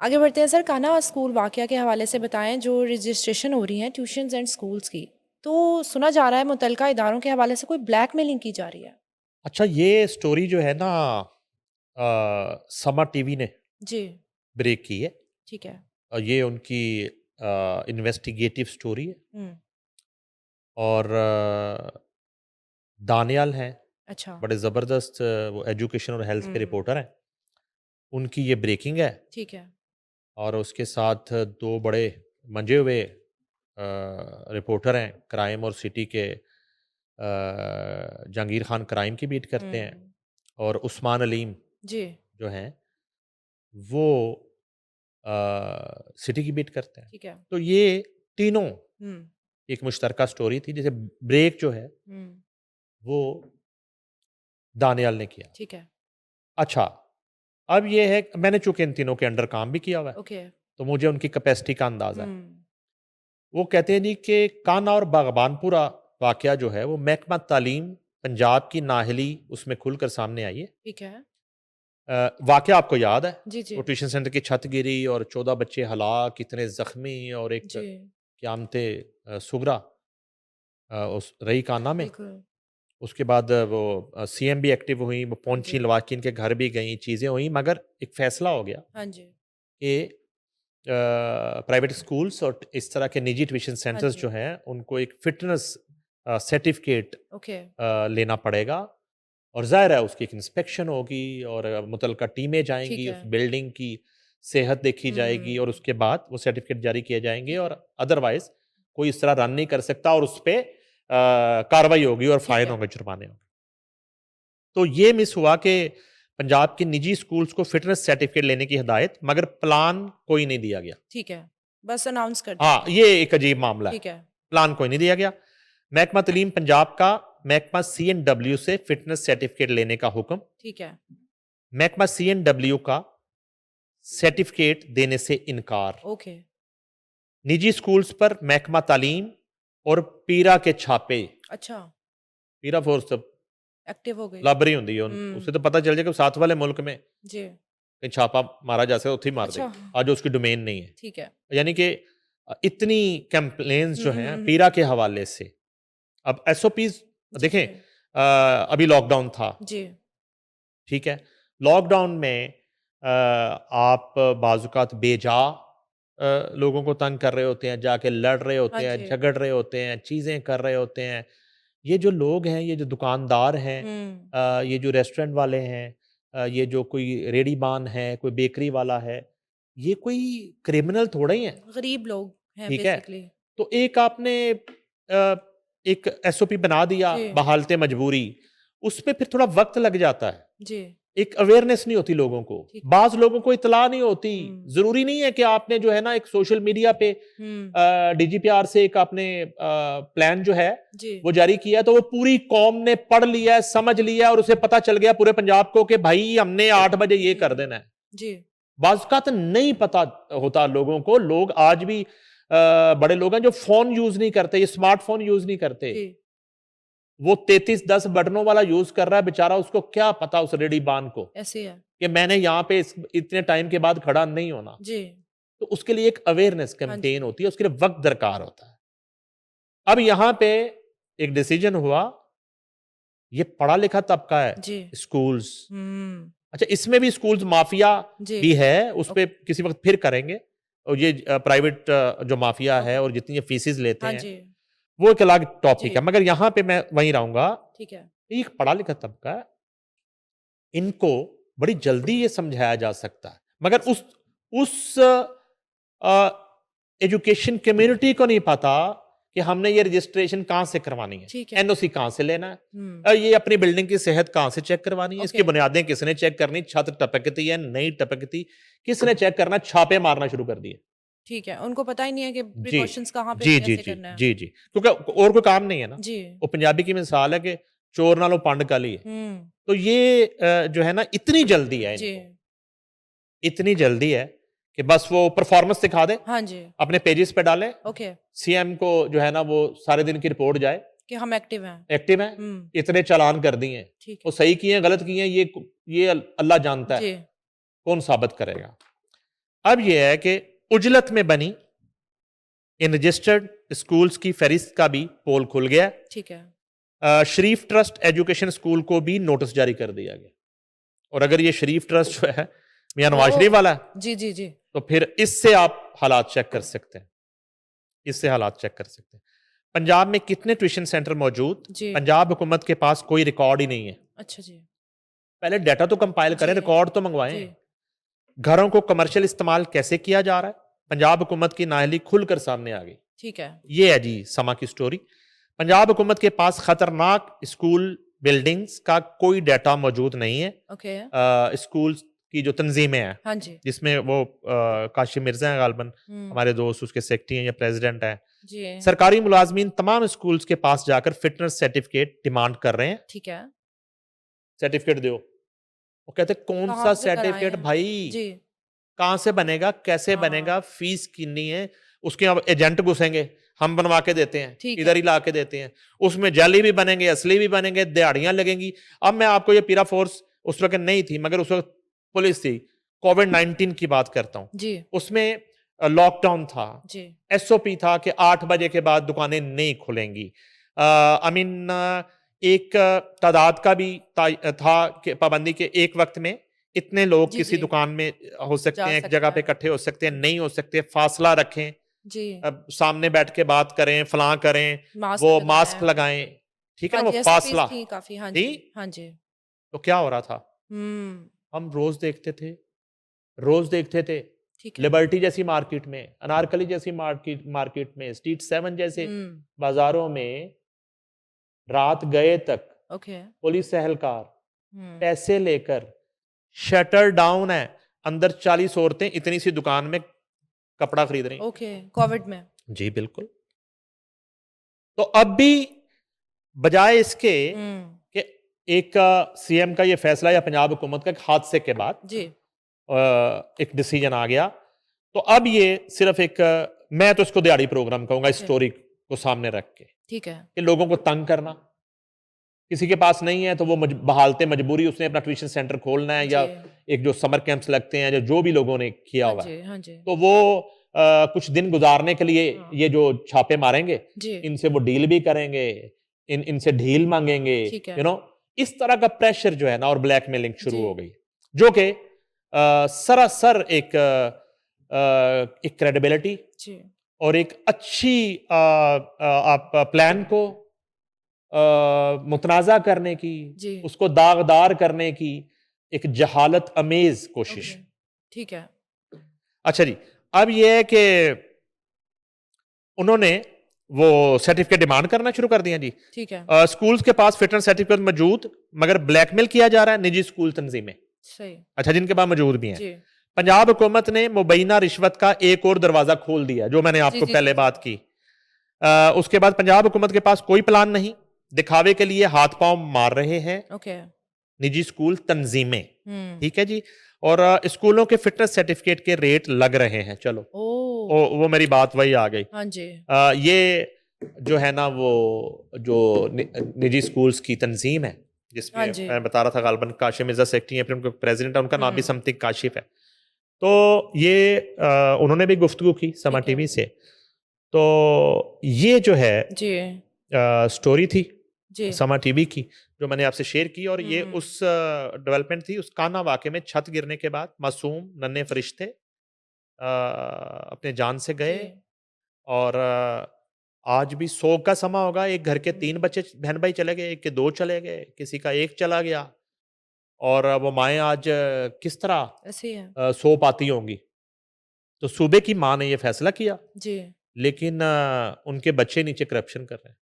आगे बढ़ते हैं सर। कान्हा स्कूल वाकया के हवाले से बताएं जो रजिस्ट्रेशन हो रही है ट्यूशंस एंड स्कूल्स की, तो सुना जा रहा है मुतलका इदारों के हवाले से कोई ब्लैकमेलिंग की जा रही है। अच्छा, ये स्टोरी जो है ना, समा टीवी ने जी। ब्रेक की है। ठीक है। ये उनकी इन्वेस्टिगेटिव स्टोरी है। हम्म। और दानियाल हैं, अच्छा। बड़े ज़बरदस्त वो एजुकेशन और हेल्थ के हम्म। रिपोर्टर हैं। उनकी ये ब्रेकिंग है। ठीक है। और उसके साथ दो बड़े मंजे हुए रिपोर्टर हैं क्राइम और सिटी के। जहांगीर खान क्राइम की बीट करते हैं हम्म। और उस्मान अलीम जी। जो हैं वो सिटी की बीट करते हैं। ठीक है। तो ये तीनों हम्म। एक मुश्तरका स्टोरी थी। जैसे ब्रेक जो है हम्म। वो दानियाल ने किया। ठीक है। अच्छा, अब ये है मैंने चूंकि इन तीनों के अंडर काम भी किया हुआ है, ओके। तो मुझे उनकी कैपेसिटी का अंदाजा है। हम्म। वो कहते हैं जी कि कान्हा और बागबानपुरा वाकया जो है वो महकमा तालीम पंजाब की नाहली उसमें खुलकर सामने आई है। ठीक है। वाकया आपको याद है, जी जी। वो ट्यूशन सेंटर की छत गिरी और 14 बच्चे हलाक, कितने जख्मी, और एक जी। क्यामते सुगरा उस रही कान्हा में। बिल्कुल। उसके बाद वो सीएम भी एक्टिव हुई, वो हाँ पहुंची, जी। लवाकिन के घर भी गई, चीज़ें हुई, मगर एक फैसला हो गया हाँ जी। कि प्राइवेट स्कूल्स और इस तरह के निजी ट्यूशन हाँ सेंटर्स जी। जो हैं उनको एक फिटनेस सर्टिफिकेट ओके। लेना पड़ेगा। और ज़ाहिर है उसकी एक इंस्पेक्शन होगी और मुतलका टीमें ठीक जाएंगी, है। उस बिल्डिंग की सेहत देखी जाएगी और हम्म। उसके बाद वो सर्टिफिकेट जारी किए जाएंगे। ठीक है। और अदरवाइज कोई इस तरह रन नहीं कर सकता और उस पर कार्रवाई होगी और ठीक फाइन है। होंगे, जुर्माने होंगे। तो ये मिस हुआ कि पंजाब के निजी स्कूल्स को फिटनेस सर्टिफिकेट लेने की हिदायत, मगर प्लान कोई नहीं दिया गया। ठीक है। बस अनाउंस कर दिया हाँ, गया। ये एक अजीब मामला है। ठीक है। प्लान कोई नहीं दिया गया। महकमा तलीम पंजाब का महकमा CNW से फिटनेस सर्टिफिकेट लेने का हुक्म, ठीक है। महकमा CNW का सर्टिफिकेट देने से इनकार, ओके। निजी स्कूल्स पर महकमा तालीम और पीरा के छापे। अच्छा। पीरा फोर्स तो एक्टिव हो गई। लाबरी होंगी है, उसे हुँ, तो पता चल जाएगा साथ वाले मुल्क में जी। कहीं छापा मारा जा सकता, उत्थे ही मार अच्छा, देगी, आज उसकी डोमेन नहीं है। ठीक है। यानी कि इतनी कंप्लेन्स हुँ, जो हुँ, हैं हुँ। पीरा के हवाले से। अब SOPs जी, देखें, जी। अभी लॉकडाउन था, जी। ठीक है? लॉकडाउन में आप बाज़-औक़ात बेजा लोगों को तंग कर रहे होते हैं, जाके लड़ रहे हाँ होते हैं, जी। झगड़ रहे होते हैं, चीज़ें कर रहे होते हैं। ये जो लोग हैं, ये जो दुकानदार हैं, हुँ, ये जो रेस्टोरेंट वाले हैं, ये जो कोई रेहड़ी-बान है, कोई बेकरी वाला है, ये कोई क्रिमिनल थोड़े ही हैं, गरीब लोग हैं ठीक है? बेसिकली। तो एक आपने एक SOP बना दिया जी, बहालते मजबूरी, उसपे फिर थोड़ा वक़्त लग जाता है। जी, एक अवेयरनेस नहीं होती लोगों को, ठीक है। बाज़ लोगों को इत्तला नहीं होती। हुँ, ज़रूरी नहीं है कि आपने जो है ना एक सोशल मीडिया पे हुँ, DGPR से एक आपने प्लान जो है जी, वो जारी किया, तो वो पूरी कौम ने पढ़ लिया है, समझ लिया है और उसे पता चल गया पूरे पंजाब को कि भाई हमने 8 बजे ये कर हुँ, देना है। जी, बाज़ औक़ात नहीं पता होता लोगों को, लोग आज भी बड़े लोग हैं जो फ़ोन यूज़ नहीं करते, ये स्मार्टफ़ोन यूज़ नहीं करते। जी, वो 3310 बटनों वाला यूज़ कर रहा है बेचारा, उसको क्या पता उस रेडी-बान को ऐसे ही है। कि मैंने यहाँ पे इतने टाइम के बाद खड़ा नहीं होना। जी, तो उसके लिए एक अवेयरनेस हाँ कैंपेन जी, होती है, उसके लिए वक़्त दरकार होता है। अब यहाँ पे एक डिसीजन हुआ, ये पढ़ा-लिखा तबका है, जी, स्कूल्स। हुँ, अच्छा, इसमें भी स्कूल्स माफिया जी, भी है, उस पे ओके, किसी वक़्त फिर करेंगे। और ये प्राइवेट जो माफिया है ओके, और जितनी ये फीसेस लेते हाँ हैं, जी, वो एक अलग टॉपिक है। जी, मगर यहाँ पे मैं वहीं रहूँगा, ठीक है। एक पढ़ा-लिखा तबका है, इनको बड़ी जल्दी ये समझाया जा सकता है। मगर अच्छा, उस एजुकेशन कम्युनिटी को नहीं पता कि हमने ये रजिस्ट्रेशन कहाँ से करवानी है, ठीक है। NOC कहाँ से लेना है, हुँ, ये अपनी बिल्डिंग की सेहत कहाँ से चेक करवानी है, इसकी ओके, बुनियादें किसने चेक करनी, छत टपकती है, नहीं टपकती, किसने चेक करना, छापे मारना शुरू कर दिए। ठीक है। उनको पता ही नहीं है कि जी, प्रिकॉशंस कहाँ पे जी, जी, कैसे जी, करना है। जी, जी। क्योंकि और कोई काम नहीं है ना। जी, वो पंजाबी की मिसाल है कि चोर नालों पंड काली है। हुँ, तो ये जो है ना, इतनी जल्दी है जी, इनको, इतनी जल्दी है कि बस वो परफॉर्मेंस दिखा दे, हाँ जी, अपने पेजेस पे डाले, ओके, CM को जो है ना वो सारे दिन की रिपोर्ट जाए, कि हम एक्टिव हैं। एक्टिव है, हुँ, इतने चालान कर दिए हैं। ठीक वो है। सही किए हैं, गलत किए हैं, ये अल्लाह जानता है, जी, कौन साबित करेगा। अब ये है कि उजलत में बनी इन रजिस्टर्ड स्कूल्स की फहरिस्त का भी पोल खुल गया। ठीक है। शरीफ ट्रस्ट एजुकेशन स्कूल को भी नोटिस जारी कर दिया गया। और अगर ये शरीफ ट्रस्ट जो है मियां नवाज शरीफ वाला है, जी जी जी। तो फिर इससे आप हालात चेक कर सकते हैं, इससे हालात चेक कर सकते हैं। पंजाब में कितने ट्यूशन सेंटर मौजूद? जी। पंजाब हुकूमत के पास कोई रिकॉर्ड ही नहीं है। अच्छा जी। पहले डाटा तो कंपाइल करें, जी। रिकॉर्ड तो मंगवाएं। जी। घरों को कमर्शियल इस्तेमाल कैसे किया जा रहा है, पंजाब हुकूमत की नाअहली खुलकर सामने आ गई। ठीक है। ये है जी समा की स्टोरी। पंजाब हुकूमत के पास खतरनाक स्कूल बिल्डिंग्स का कोई डाटा मौजूद नहीं है। ओके। स्कूल की जो तंजीमें हैं, हाँ जी। जिसमें वो काशिम मिर्जा हैं गालबन, हम्म। हमारे दोस्त उसके सेक्रेटरी हैं या प्रेसिडेंट हैं। जी। सरकारी मुलाजमीन तमाम स्कूल्स के पास जाकर फिटनेस सर्टिफिकेट डिमांड कर रहे हैं। ठीक है। सर्टिफिकेट दो। वो कहते कौन कहाँ सा से कराए सर्टिफिकेट हैं? भाई, जी। कहां से बनेगा, कैसे हाँ। बनेगा, फीस कितनी है, उसके अब एजेंट घुसेंगे, हम बनवा के देते हैं, ठीक इधर है। ही ला के देते हैं, उसमें जाली भी बनेंगे, असली भी बनेंगे, दिहाड़ियां लगेंगी। अब मैं आपको ये पीरा फोर्स उस वक्त नहीं थी, मगर उस वक्त पुलिस थी, कोविड-19 की बात करता हूं, जी। उसमें लॉकडाउन था, जी। एसओपी था कि 8 बजे के बाद दुकानें नहीं खुलेंगी। आई मीन एक तादाद का भी था कि पाबंदी के एक वक्त में इतने लोग जी किसी जी। दुकान में हो सकते जा हैं, एक सकता जगह पे है। इकट्ठे हो सकते हैं, नहीं हो सकते, फासला रखें, जी। अब सामने बैठ के बात करें, फलां करें, मास्क वो मास्क लगाएं। लगाएं, ठीक है हाँ ना, जी, वो एसओपीज फासला थी काफी। हाँ थी। जी। हाँ जी। तो क्या हो रहा था, हम्म। हम रोज देखते थे, रोज देखते थे, ठीक है। लिबर्टी जैसी मार्केट में, अनारकली जैसी मार्केट मार्केट में, स्ट्रीट 7 जैसे हम्म। बाजारों में रात गए तक ओके। पुलिस एहलकार हम्म। पैसे लेकर, शटर डाउन है, अंदर 40 औरतें इतनी सी दुकान में कपड़ा खरीद रही। ओके, कोविड में। जी बिल्कुल। तो अब भी बजाय इसके हम्म। कि एक सीएम का ये फैसला या पंजाब हुकूमत का एक हादसे के बाद जी। एक डिसीजन आ गया, तो अब ये सिर्फ एक मैं तो इसको दिहाड़ी प्रोग्राम कहूंगा, इस ओके। स्टोरी को सामने रख के ठीक है। कि लोगों को तंग करना, किसी के पास नहीं है तो वो बहालते मजबूरी उसने अपना ट्यूशन सेंटर खोलना है, या जी। एक जो समर कैंप्स लगते हैं, जो भी लोगों ने किया हाँ हुआ है, जी। हाँ जी। तो वो कुछ दिन गुजारने के लिए हाँ। ये जो छापे मारेंगे, जी। इनसे वो डील भी करेंगे, इनसे ढील मांगेंगे, ठीक है। इस तरह का प्रेशर जो है ना, और ब्लैकमेलिंग शुरू जी। हो गई, जो कि सरासर एक क्रेडिबिलिटी जी। और एक अच्छी आप प्लान को मुतनाज़ा करने की, जी। उसको दागदार करने की एक जहालत अमेज कोशिश। ओके। ठीक है। अच्छा जी, अब यह है कि उन्होंने वो सर्टिफिकेट डिमांड करना शुरू कर दिया जी। ठीक है। स्कूल्स के पास फिटनेस सर्टिफिकेट मौजूद, मगर ब्लैकमेल किया जा रहा है निजी स्कूल तंजीमें, सही। अच्छा, जिनके पास मौजूद भी हैं। जी। पंजाब हुकूमत ने मुबैना रिश्वत का एक और दरवाजा खोल दिया, जो मैंने जी आपको जी पहले जी। बात की। उसके बाद पंजाब हुकूमत के पास कोई प्लान नहीं, दिखावे के लिए हाथ पांव मार रहे हैं ओके। निजी स्कूल तंजीमें, हम्म। ठीक है जी। और स्कूलों के फिटनेस सर्टिफिकेट के रेट लग रहे हैं। चलो, ओ। वो मेरी बात वही आ गई। हाँ जी। ये जो है ना, वो जो निजी स्कूल्स की तंजीम है, हाँ जिसमें जी। मैं बता रहा था गालबन काशिम मिर्जा सेक्रेटरी हैं, फिर उनका प्रेसिडेंट है, उनका नाम भी हम्म। समथिंग काशिफ है। तो ये उन्होंने भी गुफ्तगू की समा ठीक है। टीवी से। तो ये जो है जी। स्टोरी थी जी। समा टीवी की, जो मैंने आपसे शेयर की, और ये हम्म। उस डेवलपमेंट थी, उस काना वाक़े में छत गिरने के बाद मासूम नन्हे फरिश्ते अपने जान से जी। गए। और आज भी सोग का समा होगा, एक घर के 3 बच्चे बहन भाई चले गए, एक के 2 चले गए, किसी का 1 चला गया, और वो माएँ आज किस तरह ऐसे ही है। सो पाती होंगी। तो सूबे की माँ ने ये फैसला किया, जी। लेकिन उनके बच्चे नीचे करप्शन कर रहे हैं।